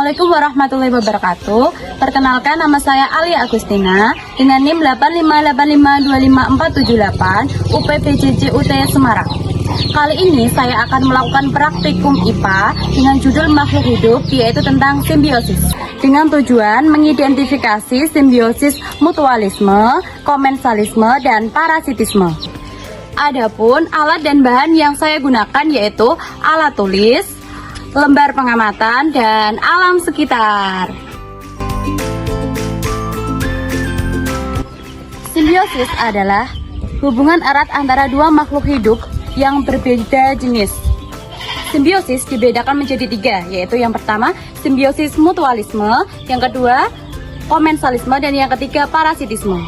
Assalamualaikum warahmatullahi wabarakatuh. Perkenalkan, nama saya Alia Agustina dengan NIM 858525478 UPPJJ UT Semarang. Kali ini saya akan melakukan praktikum IPA dengan judul makhluk hidup, yaitu tentang simbiosis, dengan tujuan mengidentifikasi simbiosis mutualisme, komensalisme, dan parasitisme. Adapun alat dan bahan yang saya gunakan yaitu alat tulis, lembar pengamatan, dan alam sekitar. Simbiosis adalah hubungan erat antara dua makhluk hidup yang berbeda jenis. Simbiosis dibedakan menjadi tiga, yaitu yang pertama simbiosis mutualisme, yang kedua komensalisme, dan yang ketiga parasitisme.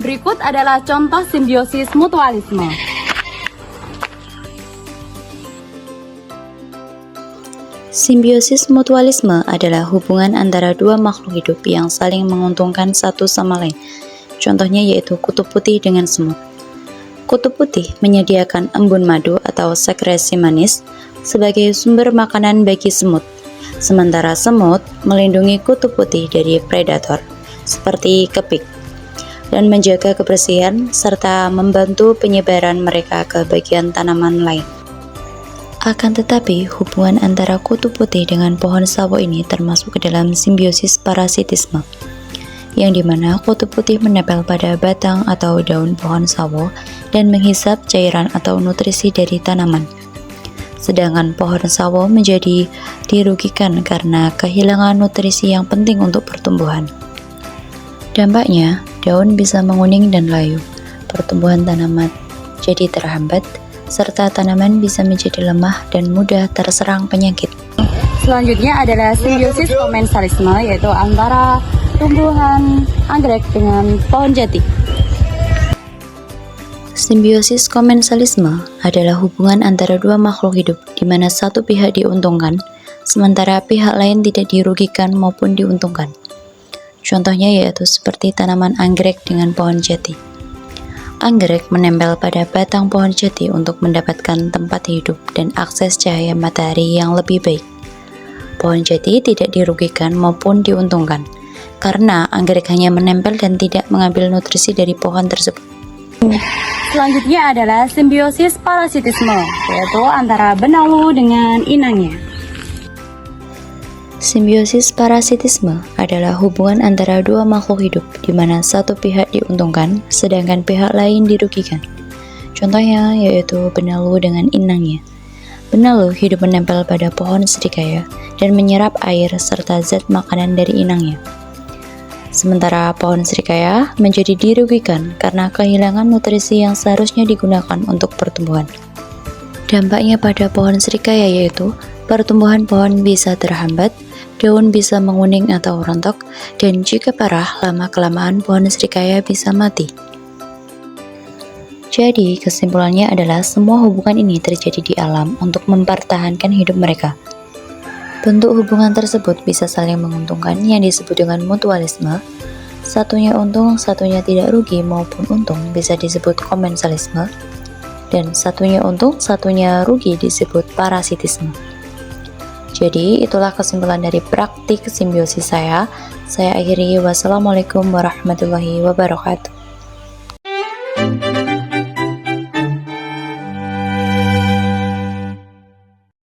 Berikut adalah contoh simbiosis mutualisme. Simbiosis mutualisme adalah hubungan antara dua makhluk hidup yang saling menguntungkan satu sama lain. Contohnya yaitu kutub putih dengan semut. Kutub putih menyediakan embun madu atau sekresi manis sebagai sumber makanan bagi semut. Sementara semut melindungi kutub putih dari predator seperti kepik dan menjaga kebersihan serta membantu penyebaran mereka ke bagian tanaman lain. Akan tetapi, hubungan antara kutub putih dengan pohon sawo ini termasuk ke dalam simbiosis parasitisme, yang dimana kutub putih menempel pada batang atau daun pohon sawo dan menghisap cairan atau nutrisi dari tanaman. Sedangkan pohon sawo menjadi dirugikan karena kehilangan nutrisi yang penting untuk pertumbuhan. Dampaknya, daun bisa menguning dan layu, pertumbuhan tanaman jadi terhambat, serta tanaman bisa menjadi lemah dan mudah terserang penyakit. Selanjutnya adalah simbiosis komensalisme, yaitu antara tumbuhan anggrek dengan pohon jati. Simbiosis komensalisme adalah hubungan antara dua makhluk hidup di mana satu pihak diuntungkan, sementara pihak lain tidak dirugikan maupun diuntungkan. Contohnya yaitu seperti tanaman anggrek dengan pohon jati. Anggrek menempel pada batang pohon jati untuk mendapatkan tempat hidup dan akses cahaya matahari yang lebih baik. Pohon jati tidak dirugikan maupun diuntungkan, karena anggrek hanya menempel dan tidak mengambil nutrisi dari pohon tersebut. Selanjutnya adalah simbiosis parasitisme, yaitu antara benalu dengan inangnya. Simbiosis parasitisme adalah hubungan antara dua makhluk hidup di mana satu pihak diuntungkan sedangkan pihak lain dirugikan. Contohnya yaitu benalu dengan inangnya. Benalu hidup menempel pada pohon serikaya dan menyerap air serta zat makanan dari inangnya. Sementara pohon serikaya menjadi dirugikan karena kehilangan nutrisi yang seharusnya digunakan untuk pertumbuhan. Dampaknya pada pohon serikaya yaitu pertumbuhan pohon bisa terhambat, daun bisa menguning atau rontok, dan jika parah, lama-kelamaan pohon serikaya bisa mati. Jadi, kesimpulannya adalah semua hubungan ini terjadi di alam untuk mempertahankan hidup mereka. Bentuk hubungan tersebut bisa saling menguntungkan yang disebut dengan mutualisme. Satunya untung, satunya tidak rugi maupun untung bisa disebut komensalisme. Dan satunya untung, satunya rugi disebut parasitisme. Jadi itulah kesimpulan dari praktik simbiosis saya. Saya akhiri, wassalamualaikum warahmatullahi wabarakatuh.